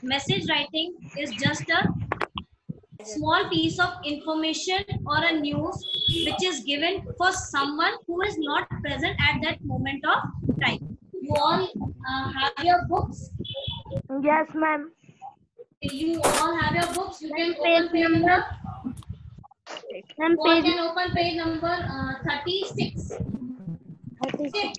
message writing is just a small piece of information or a news which is given for someone who is not present at that moment of time. You all have your books? Yes, ma'am. You all have your books? You can open page number. One can open page number 36. Okay.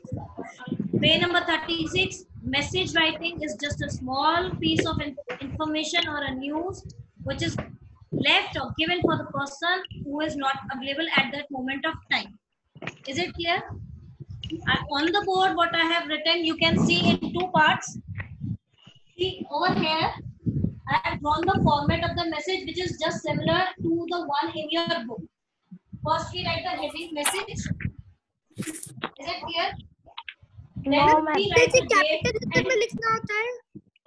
Page number 36. Message writing is just a small piece of information or a news which is left or given for the person who is not available at that moment of time. Is it clear? On the board, what I have written, you can see in two parts. See over here, I have drawn the format of the message, which is just similar to the one in your book. First, we write the heading message. Is it clear? No, ma'am. We write the capital में लिखना होता है?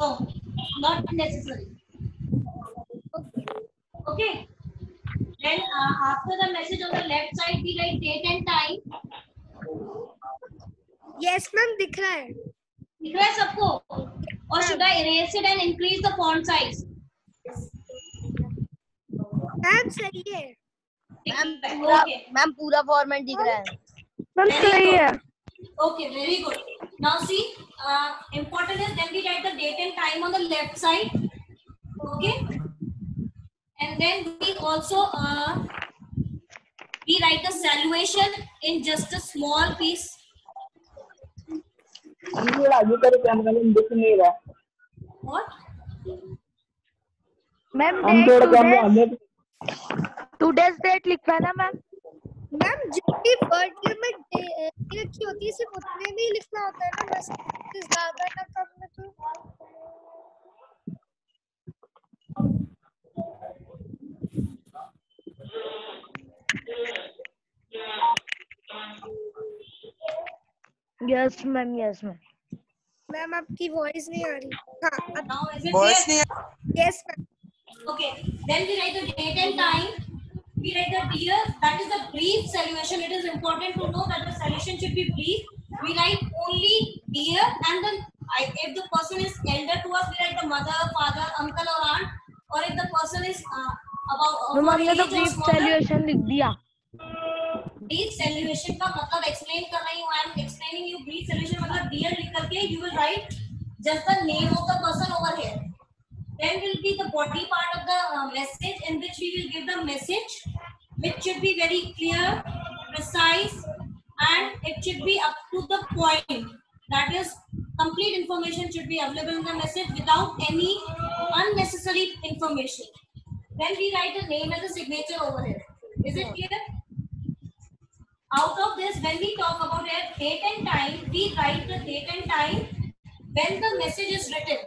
No, not necessary. Okay. Then after the message on the left side, we write date and time. Yes, ma'am, दिख रहा है. दिख रहा है सबको? Or should I erase it and increase the font size? Ma'am सही है. मैम पूरा फॉर्मेट दिख रहा है. मैम सही है. Okay, very good. Now see, important is then we write the date and time on the left side. Okay. And then we also we write the salutation in just a small piece. What? Ma'am today's date लिखा ना ma'am. Ma'am जितनी word limit लिखी होती है सिर्फ उतने नहीं लिखना होता है ना, बस ज्यादा ना कम में तो. Yes, ma'am. Yes, ma'am. Ma'am आपकी वॉइस नहीं आ रही. हाँ, Now is it Voice clear? yes ma'am. Okay. Then we write the date and time. We write the year. That is the brief salutation. It is important to know that the salutation should be brief. We write only year, and then if the person is elder to us, we write the mother, father, uncle or aunt. Or if the person is about ma'am हमने तो age or brief smaller, salutation लिख दिया. brief saluation का मतलब explain कर रही हूँ. I am explaining you brief salutation मतलब dear लिख करके you will write just the name of the person over here. Then will be the body part of the message in which we will give the message, which should be very clear, precise, and it should be up to the point. That is, complete information should be available in the message without any unnecessary information. Then we write the name and the signature over here. Is it clear? Out of this, when we talk about date and time, we write the date and time when the message is written.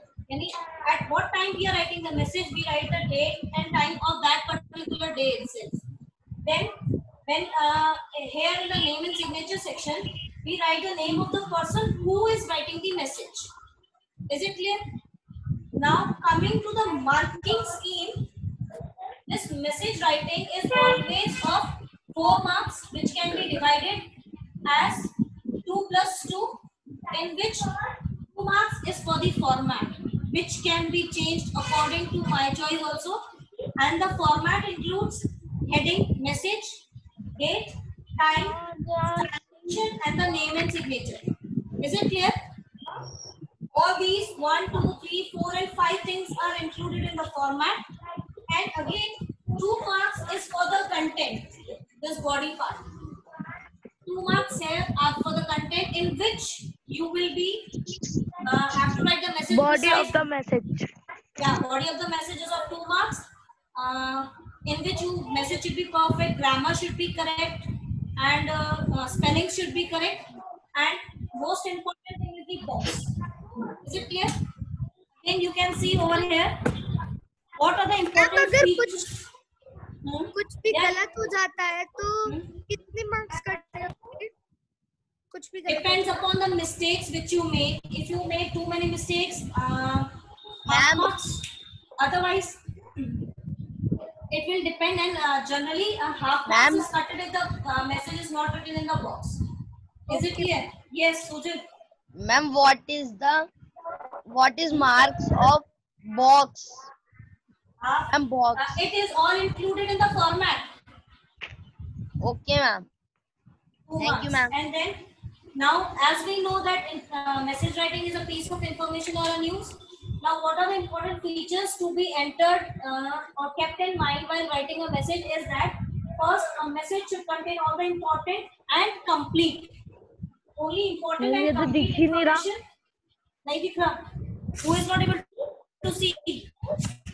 At what time we are writing the message, we write the date and time of that particular day itself. Then, when here in the name and signature section, we write the name of the person who is writing the message. Is it clear? Now, coming to the marking scheme, this message writing is always of 4 marks, which can be divided as 2 plus 2, in which 2 marks is for the format, which can be changed according to my choice also. And the format includes heading, message, date, time, salutation, and the name and signature. Is it clear? All these 1, 2, 3, 4, and 5 things are included in the format. And again, 2 marks is for the content, this body part. 2 marks here are for the content in which you will be have to write the message. Body of the message. Yeah, body of the message is of 2 marks. In which message should be perfect, grammar should be correct, and spelling should be correct. And most important thing is the box. Is it clear? Then you can see over here what are the important features. कुछ भी गलत हो जाता है तो कितने marks कटते हैं? कुछ भी Depends upon the mistakes which you make. If you make too many mistakes, half marks. Otherwise, it will depend, and generally half marks is cut if the message is not written in the box. Is it clear? Yes, Sujit. Ma'am, what is marks of Box. Uh, Ma'am, box. it is all included in the format. Okay, ma'am. 2 Thank you, marks. ma'am. And then now, as we know that message writing is a piece of information or a news. Now, what are the important features to be entered or kept in mind while writing a message is that first, a message should contain all the important and complete. Only important ये and तो दिख complete ही नहीं रहा। information. नहीं दिख रहा. Who is not able to see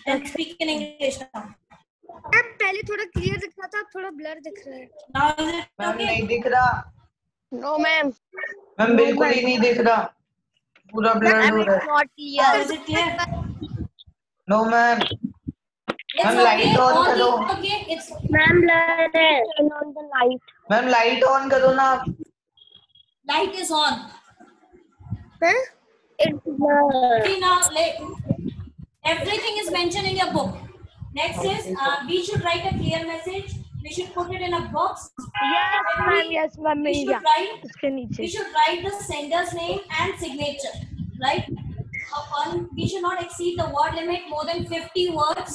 and speak in English now? Ma'am पहले थोड़ा क्लियर दिख रहा था, अब थोड़ा ब्लर दिख रहा है। Now is it ma'am okay? नहीं दिख रहा। No, ma'am. मैम बिल्कुल ही नहीं दिख रहा, पूरा ब्लर्ड Ma'am, हो रहा it's है। not Now clear. is it clear? No ma'am. It's ma'am okay. Light on All करो। the okay. It's ma'am blur है। Turn on the light. Ma'am light on करो ना। light is on. हैं? It's blur. See now, everything is mentioned in your book. Next is we should write a clear message. We should put it in a box. Yes, ma'am. We mill should गया। write. इसके नीचे। We should write the sender's name and signature. Right? We should not exceed the word limit more than 50 words.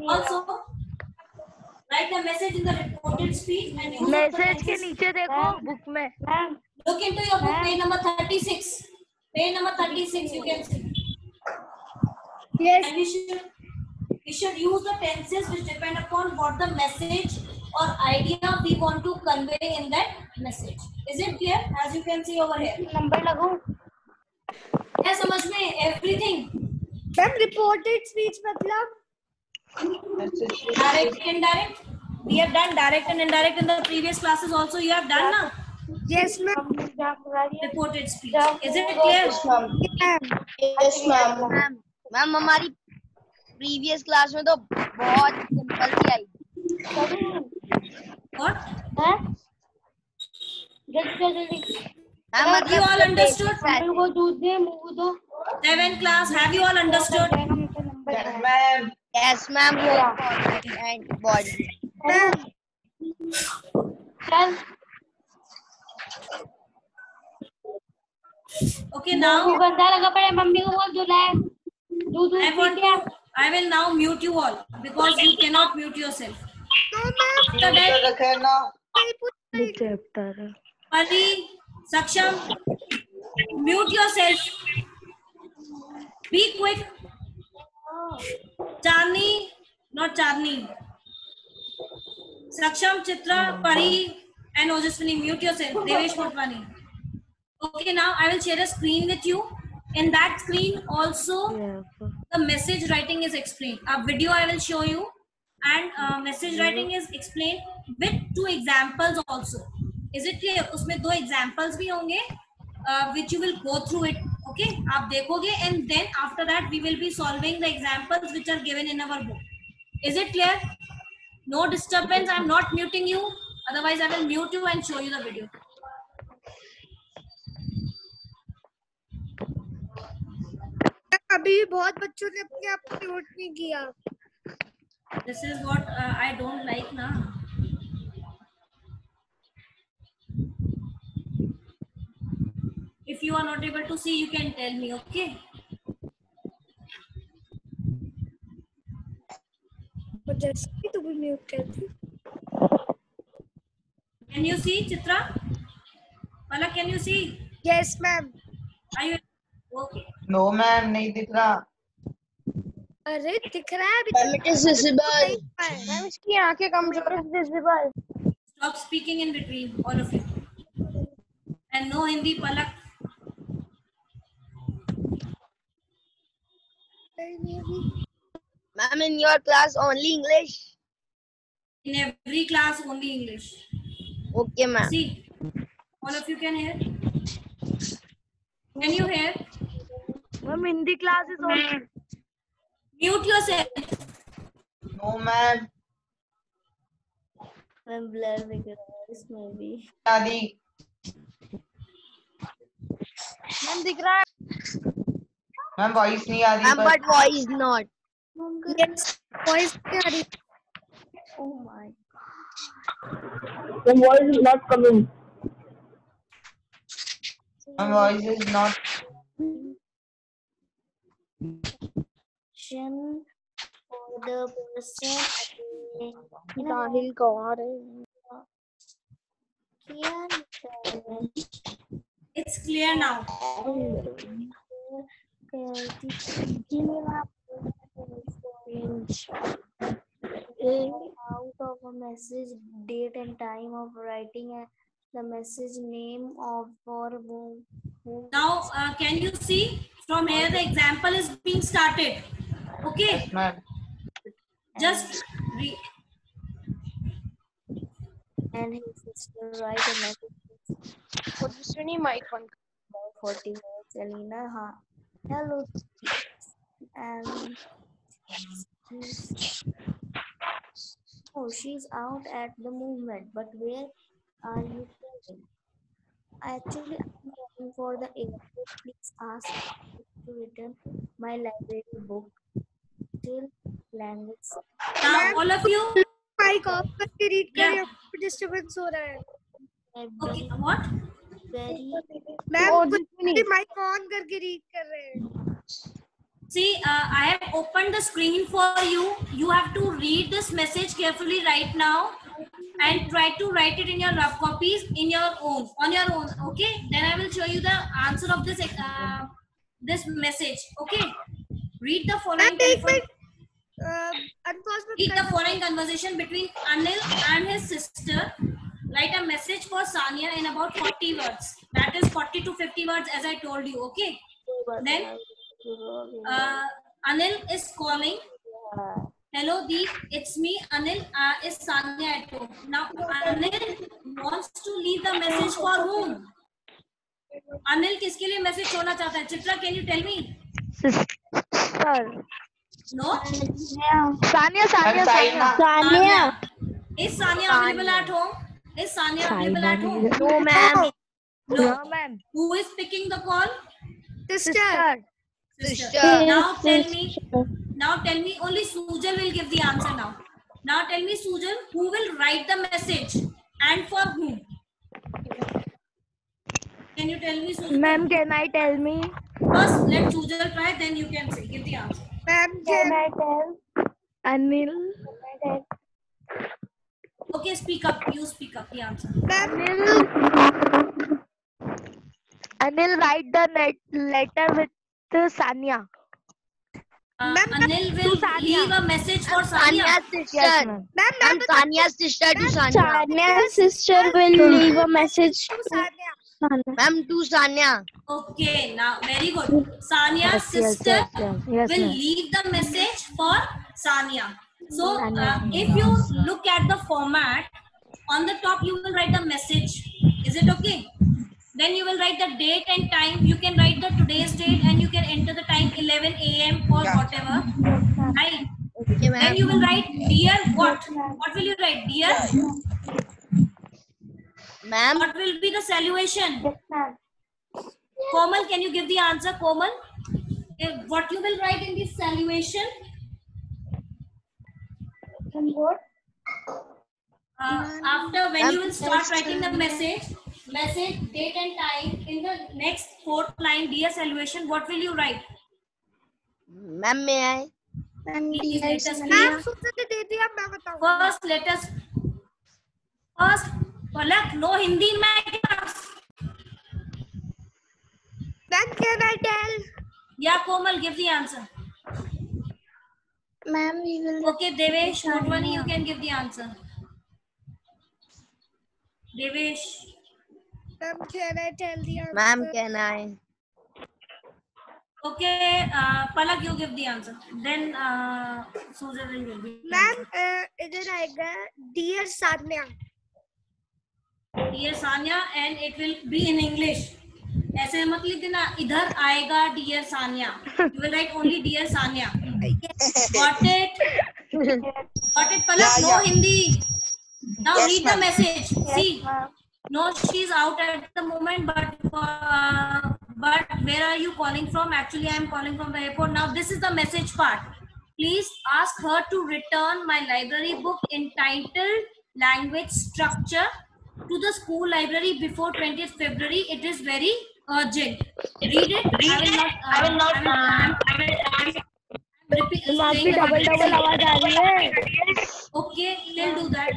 Also, write the message in the reported speed and use message के the नीचे देखो book में। Look into your book, page number 36. Page number 36, you can see. Yes. And we should use the tenses which depend upon what the message or idea we want to convey in that message. Is it clear? As you can see over here. Number लगाओ। क्या समझ में everything? Ma'am reported speech मतलब Direct, indirect. We have done direct and indirect in the previous classes also. You have done na? Yes ma'am. Reported speech. Is it clear? Yes ma'am. Ma'am ma'am हमारी previous class में तो बहुत simple सी आई। What? Ma'am Have you all understood? को दूध दे मुंह दो। 7th class. Have you all understood? Yes ma'am. Yes, ma'am. And body. Okay, now गंदा लगा पड़े मम्मी को बोल दूध है। दूध I will now mute you all because you cannot mute yourself. तो रखा है ना। Chapter Pari, Saksham, mute yourself. Be quick. Charni, not Charni. Saksham, Chitra, Pari, and Ojaswini, mute yourself. Devesh Motwani. Okay, now I will share a screen with you. In that screen also the message writing is explained. A video I will show you, and message writing is explained with 2 examples also. Is it clear? उसमें 2 examples भी होंगे which you will go through it. Okay, आप देखोगे and then after that we will be solving the examples which are given in our book. Is it clear? No disturbance. I am not muting you. Otherwise I will mute you and show you the video. अभी भी बहुत बच्चों ने अपने आप को note नहीं किया। This is what I don't like na. If you are not able to see, you can tell me, okay? जैसे तो भी म्यूट कर दी। Can you see, Chitra? Palak, can you see? Yes ma'am. Are you okay? No ma'am नहीं दिख रहा। अरे दिख रहा है अभी। Ma'am, it is visible. Ma'am इसकी आंखें कमजोर है। Visible. Stop speaking in between, all of you. And no Hindi, Palak. Ma'am, in your class only English. In every class, only English. Okay, ma'am. See, all of you can hear. Can you hear? Ma'am Hindi class is on. Mute yourself. No ma'am. Ma'am blur दिख रहा है इसमें भी। आदि। Ma'am दिख रहा है। Ma'am voice नहीं आ रही। Ma'am, but voice not. Yes voice नहीं आ रही। Oh my. The voice is not coming. Ma'am voice is not. question for the person. Dahil कौन है? It's clear now. Out of a message, date and time of writing, and the message name of for whom. Now, can you see from here the example is being started? Okay, Yes, ma'am. just read. And his sister write a message. Put this mini mic on. About 40 minutes. Elena, hello, and she's out at the movement. But where are you going? Actually, I'm going for the airport. Please ask to return my library book till language. Now, all of you. Mic off करके read Yeah. करिए, disturbance हो रहा है। Okay, what? Very ma'am mic on करके read कर रहे हैं। See, I have opened the screen for you. You have to read this message carefully right now and try to write it in your rough copies on your own. Okay? Then I will show you the answer of this this message. Okay? Read the following. Read the following conversation between Anil and his sister. Write a message for Sania in about 40 words. That is 40 to 50 words, as I told you. Okay? Then Anil is calling. Hello Deep, it's me Anil. Is Sania at home? Now Anil wants to leave the message for whom? Anil किसके लिए message छोड़ना चाहता है? Chitra, can you tell me? sister. No? Sania. Sania. Is Sania available at home? Is Sania available at home? No, ma'am. No. ma'am. Who is picking the call? Sister Sister. Now tell me only Sujal will give the answer now. Now tell me Sujal, who will write the message and for whom? Can you tell me Sujal? Ma'am, can I tell me? First let Sujal try, then you can say, give the answer. Ma'am Can I tell? Anil. Okay, speak up. You speak up the answer. Anil write the letter with Sania. Anil will leave a message for Sania. Sania's sister. Yes, ma'am. I'm Sania's sister to Sania. Sania's sister will leave a message to Ma'am, to Sania. Okay, now very good. Sania's sister Yes, will ma'am. leave the message for Sania. So if you look at the format, on the top you will write the message. Is it okay? Then you will write the date and time. You can write the today's date and you can enter the time 11 a.m. or whatever. Right? Okay, Then ma'am. you will write dear what? What will you write? Dear? Ma'am, What will be the salutation? Komal, can you give the answer, Komal? What you will write in the saluation? After when you will start writing the message, date and time, in the next fourth line, dear saluation, what will you write? ma'am, may I? Please let us ma'am clear. सूचना दे दिया, मैं बताऊँ। First, let us. First, Palak, no Hindi in my class. Ma'am can I tell? Yeah, Komal, give the answer. Ma'am, we will. Okay, Devesh, Motwani, you can give the answer. Devesh. Ma'am can I tell the answer? Ma'am, can I? Okay, Palak, you give the answer. Then Susan will give the ma'am इधर आएगा dear Sanya. Dear Sanya, and it will be in English. ऐसे मत लिख देना इधर आएगा dear Sanya. You will write only dear Sanya. Got it? Got it, Palak? No Hindi. Now Yes, read the ma'am. message. See, no, she's out at the moment, but where are you calling from? Actually, I am calling from the airport. Now this is the message part. Please ask her to return my library book entitled Language Structure to the school library before 20th February. It is very urgent. Read it. I Repeat. Ma'am आपकी double double आवाज आ रही है। Okay, we'll do that.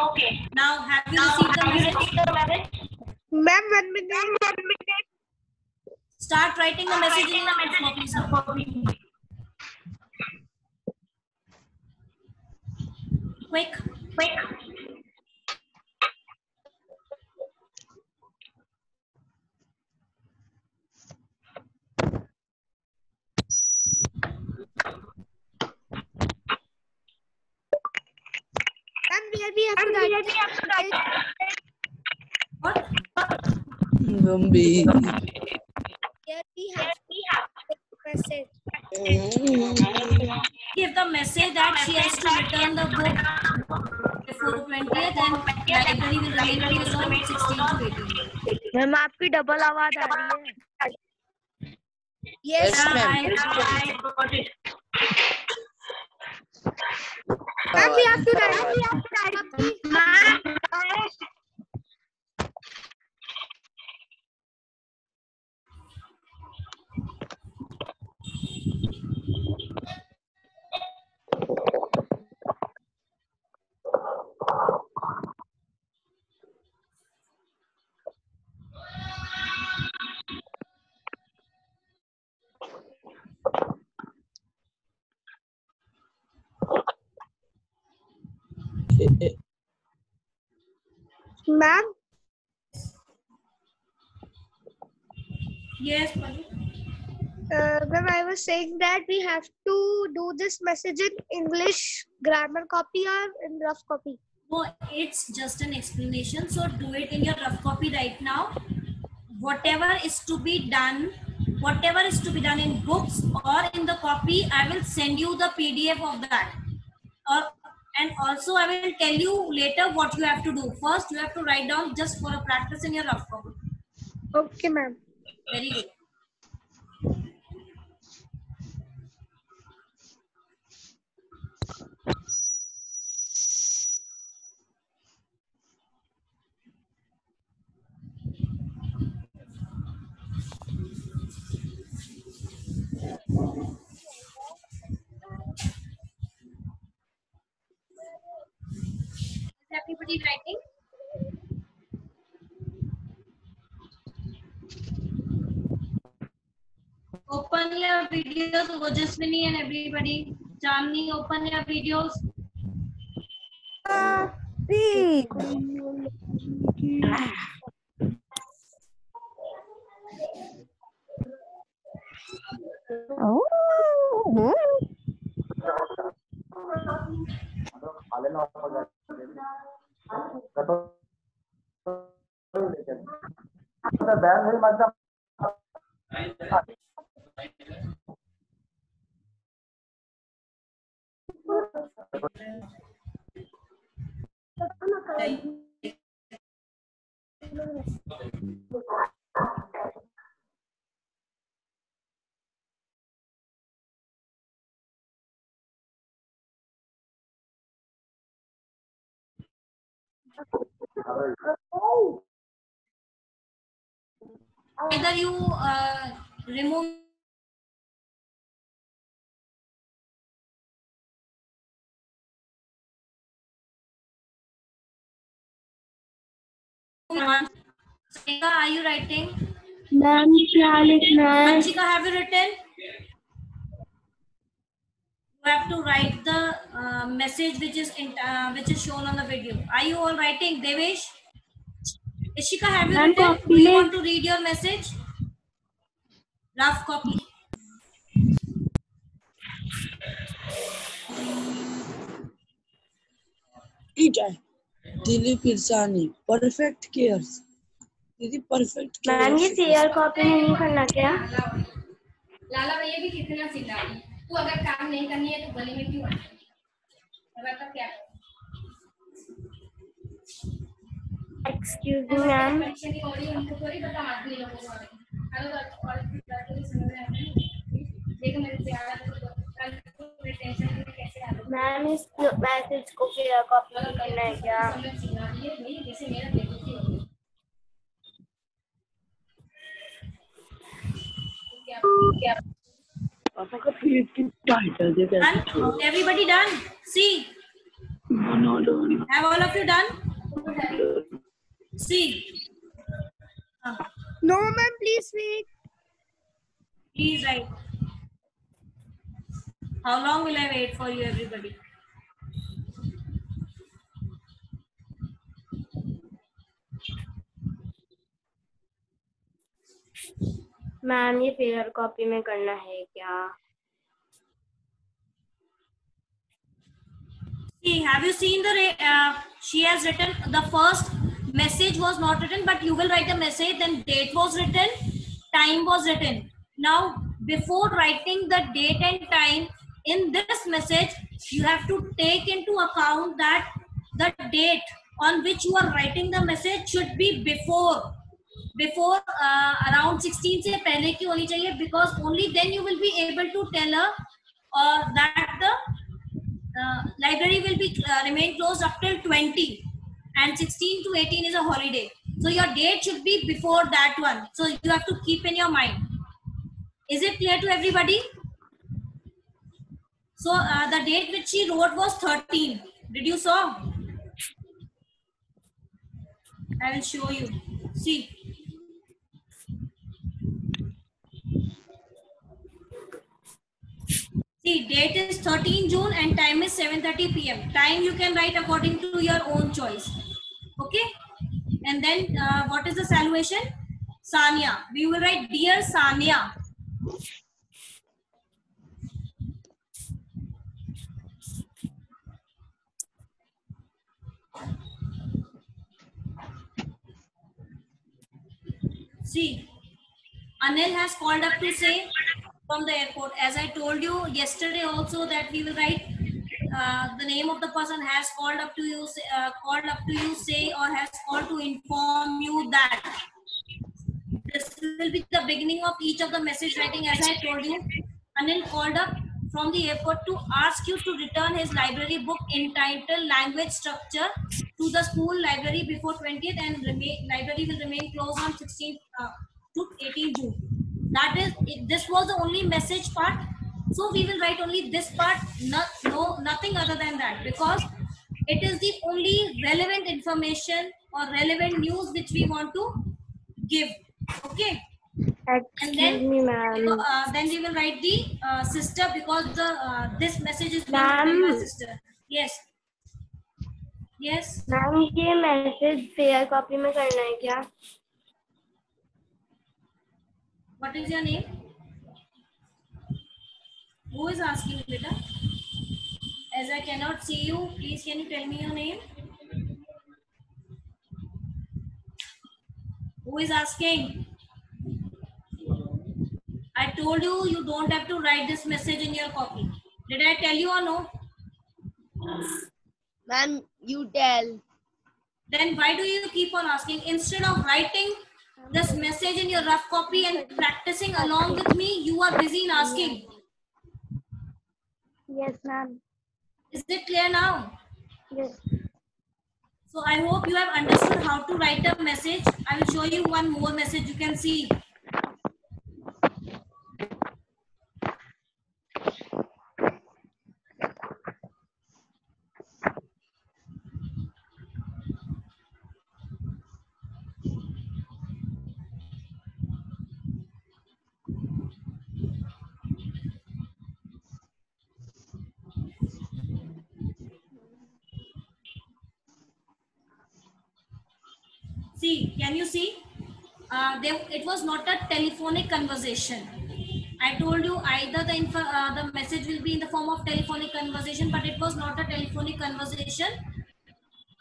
Okay. Now, have you received the message? Ma'am 1 minute. Start writing the message in your copy, sir. Quick. Ma'am where we have to write What? Gumbi. here we have message. Give the message that she has to return the book before 20th and library will remain closed on 16th to 18th. Ma'am आपकी double आवाज आ रही है। Yes, Yes, ma'am. ma'am we have to write ma'am. Yes, Pali. Ma'am, I was saying that we have to do this message in English grammar copy or in rough copy. No, it's just an explanation. So do it in your rough copy right now. Whatever is to be done in books or in the copy, I will send you the PDF of that. And also I will tell you later what you have to do. First, you have to write down just for a practice in your rough copy. Okay, ma'am. Very good. Is everybody writing? Open your videos, Ojaswini and everybody. Jamni, open your videos. Either you remove Sanchika, are you writing? Ma'am क्या लिखना है? Sanchika, have you written? You have to write the message which is shown on the video. Are you all writing, Devesh? Ishika, have you written? Do you want to read your message? Rough copy. ठीक है। Dilip Irsani, perfect cares. दीदी perfect ma'am ये share copy नहीं करना क्या? लाला भैया भी कितना चिल्लाई, तू अगर काम नहीं करनी है तो गली में क्यों आती है? तो क्या एक्सक्यूज मी मैम। परीक्षा की ऑडियो उनको थोड़ी बता आदमी लोगों को हेलो और समझ में आता है। देखो मेरे प्यार फिर टेंशन में कैसे आ रही मैम इस मैसेज को फेयर कॉपी में करना है क्या? समझ सिला रही है भाई, जैसे मेरा बेइज्जती हो गई। क्या पापा का फिर title they Done? Everybody done? See, have all of you done? See. No, ma'am, please wait. Please write. How long will I wait for you, everybody? Ma'am ये फेयर कॉपी में करना है क्या? See, have you seen the? She has written the first message was not written, but you will write the message. Then date was written, time was written. Now, before writing the date and time in this message, you have to take into account that the date on which you are writing the message should be before around 16 से पहले की होनी चाहिए, because only then you will be able to tell her that the library will be remain closed up till 20 and 16 to 18 is a holiday. So your date should be before that one. So you have to keep in your mind. Is it clear to everybody? So the date which she wrote was 13. Did you saw? I will show you. See. See, date is 13 June and time is 7:30 p.m. Time you can write according to your own choice. Okay. And then what is the salutation? Sania. We will write Dear Sania. See, Anil has called up to say from the airport. As I told you yesterday also that we will write the name of the person has called up to you, say, or has called to inform you that. This will be the beginning of each of the message writing. As I told you, Anil called up from the airport to ask you to return his library book entitled Language Structure to the school library before 20th, and library will remain closed on 16th to 18 June. That is, this was the only message part. So we will write only this part, nothing other than that, because it is the only relevant information or relevant news which we want to give. Okay. Excuse me, ma'am. Then we will write the sister, because the this message is being Ma'am. written by sister. Yes. Yes. Ma'am ये message fair copy में करना है क्या? What is your name? Who is asking, beta? As I cannot see you, please can you tell me your name? Who is asking? I told you, you don't have to write this message in your copy. Did I tell you or no? Ma'am, you tell. Then why do you keep on asking? Instead of writing this message in your rough copy and practicing along with me, you are busy in asking. Yes, ma'am. Is it clear now? Yes. So I hope you have understood how to write a message. I will show you one more message you can see. See, can you see? It was not a telephonic conversation. I told you either the message will be in the form of telephonic conversation, but it was not a telephonic conversation.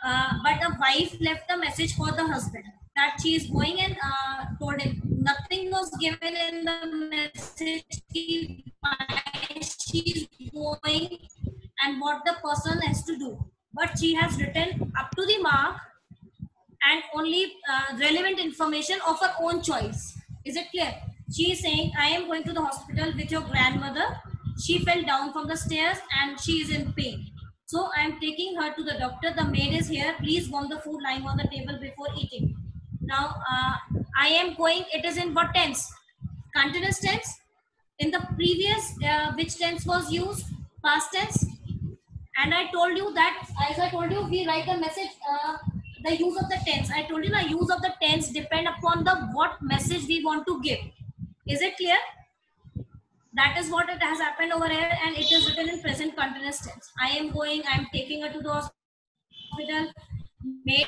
But a wife left a message for the husband that she is going, and told him. Nothing was given in the message why she is going and what the person has to do. But she has written up to the mark and only relevant information of her own choice. Is it clear? She is saying, I am going to the hospital with your grandmother She fell down from the stairs and she is in pain. So I am taking her to the doctor. The maid is here. Please warm the food lying on the table before eating. Now I am going. It is in what tense? Continuous tense. In the previous, which tense was used? Past tense. And I told you that, as I told you, we write the message, the use of the tense. I told you the use of the tense depend upon the what message we want to give. Is it clear? That is what it has happened over here, and it is written in present continuous tense. I am going, I am taking her to the hospital. Maid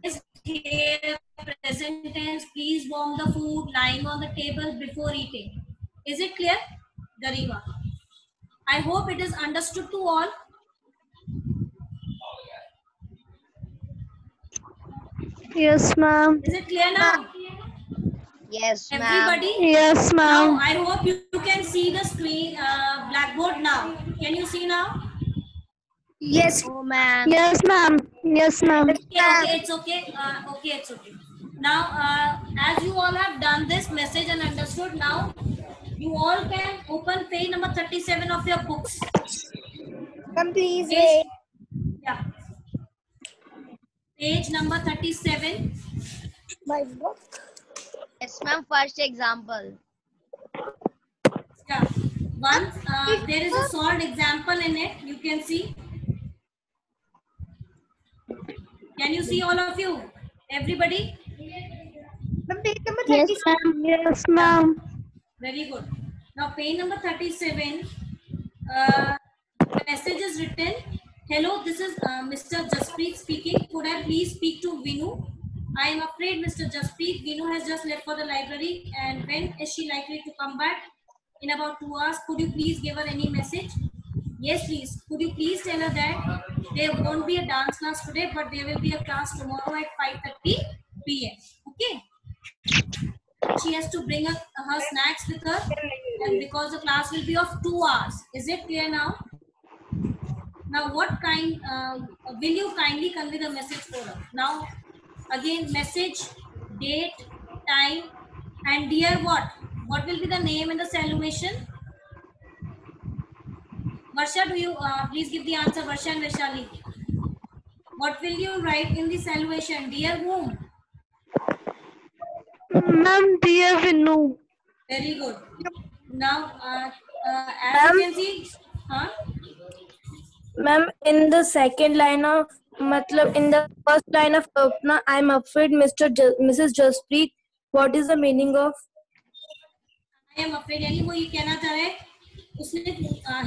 is here, present tense. Please warm the food lying on the table before eating. Is it clear? Gariba. I hope it is understood to all. Yes, ma'am. Is it clear now? Yes, ma'am. Everybody? Yes, Now, ma'am. I hope you can see the screen, blackboard now. Can you see now? Yes. Oh, ma'am. Yes, ma'am. Yes, ma'am. Okay, it's okay. Okay, it's okay. Now, as you all have done this message and understood, now you all can open page number 37 of your books. Ma'am, please Page, yeah. Page number 37. my book. Yes, ma'am. First example. Yeah. Once there is a solved example in it, you can see. Can you see all of you? Everybody? Ma'am, page number Yes, 36. ma'am. Yes, ma'am. Very good. Now, page number 37, message is written. Hello, this is Mr. Jaspreet speaking. Could I please speak to Vinu? I am afraid Mr. Jaspreet, Vinu has just left for the library, and when is she likely to come back? In about 2 hours. Could you please give her any message? Yes, please. Could you please tell her that there won't be a dance class today, but there will be a class tomorrow at 5:30 p.m. Okay? She has to bring her snacks with her, and because the class will be of 2 hours. Is it clear now? Now, what kind will you kindly convey the message for her? Now, again, message, date, time, and dear what? What will be the name in the salutation? Varsha, do you please give the answer, Varsha and Vaishali? What will you write in the salutation? Dear whom? Ma'am, dear Vinu. Very good. Now, as you can see, huh? Ma'am, in the second line of, matlab, in the first line of Apna, I'm afraid Mrs. Jaspreet, what is the meaning of? I am afraid. यानी वो ये कहना चाह रहा है. उसने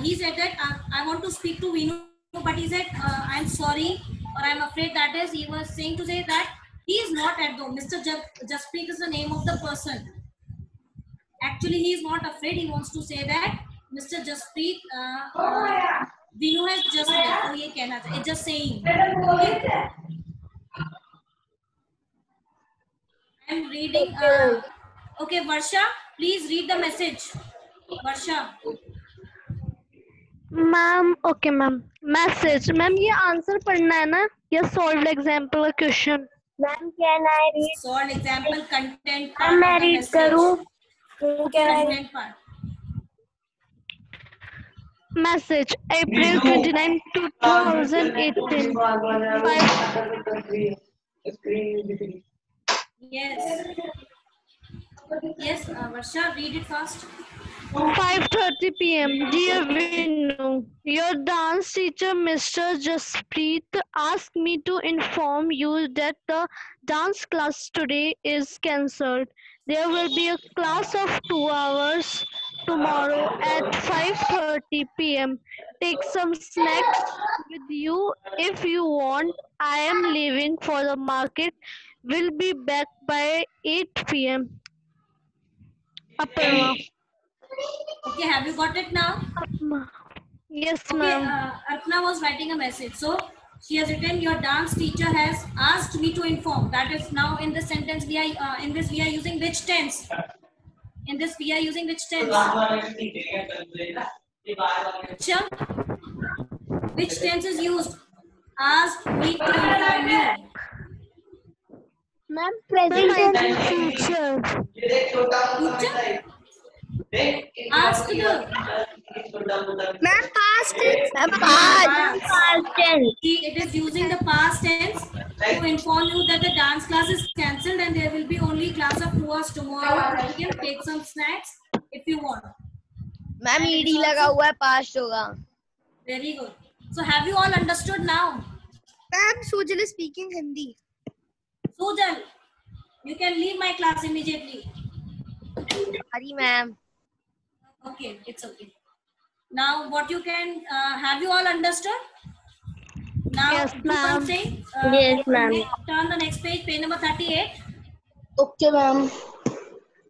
he said that I want to speak to Vinu, but he said I'm sorry or I'm afraid. That is, he was saying to say that he is not at home. Mr. Jaspreet is the name of the person. Actually, he is not afraid. He wants to say that Mr. Jaspreet, Vinu has just left. तो ये कहना चाह. It's just saying. Okay? I'm reading. Okay, Varsha, please read the message. Varsha. Ma'am okay ma'am message ma'am ये answer पढ़ना है ना या solve example का question Ma'am, can I read? Solve example, content part Ma'am, मैं of the read message. करूँ? Content part. Message April 29 2018 Yes. Yes, Varsha, read it fast. 5:30 p.m. Dear Vinu, your dance teacher Mr. Jaspreet asked me to inform you that the dance class today is cancelled. There will be a class of 2 hours tomorrow at 5:30 p.m. Take some snacks with you if you want. I am leaving for the market. Will be back by 8 p.m. Aparna. Okay, have you got it now? Yes, Okay, ma'am. Arpana was writing a message. So she has written, your dance teacher has asked me to inform. That is, now in this sentence we are in this we are using which tense? In this we are using which tense? Sure. Which tense is used? Asked me to inform you. Ma'am, present tense. Future. Future? Ask the. Ma'am, past tense. Past tense. See, it is using the past tense to inform you that the dance class is cancelled and there will be only class of 2 hours tomorrow. You can take some snacks if you want. Ma'am ED लगा हुआ है, past होगा. Very good. So have you all understood now? Ma'am, Sujal is speaking Hindi. Sujal, you can leave my class immediately. Sorry ma'am. Okay, it's okay. Now, what you can have you all understood? Now, Yes, you ma'am. can say, Yes, ma'am. Turn the next page, page number 38. Okay, ma'am.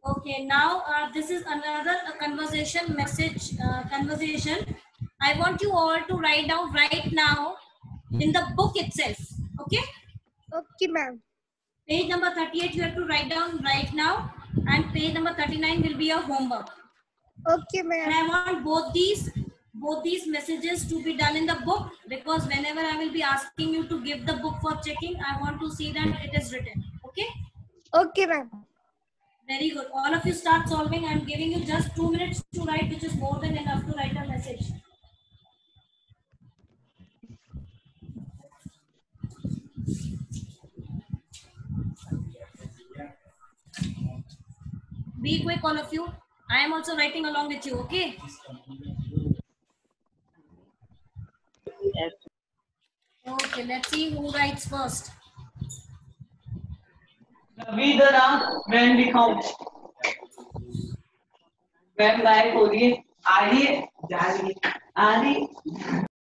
Okay, now this is another conversation message conversation. I want you all to write down right now in the book itself. Okay, Okay, ma'am. page number 38 you have to write down right now, and page number 39 will be your homework. Okay, And ma'am. I want both these messages to be done in the book, because whenever I will be asking you to give the book for checking, I want to see that it is written. Okay, Okay, ma'am. very good. All of you start solving. I am giving you just 2 minutes to write, which is more than enough to write a message. Be quick, all of you. I am also writing along with you. Okay. Okay, let's see who writes first. अभी इधर आ, मैं दिखाऊं. मैं गायब हो रही है, आ रही है, जा रही है, आ रही है.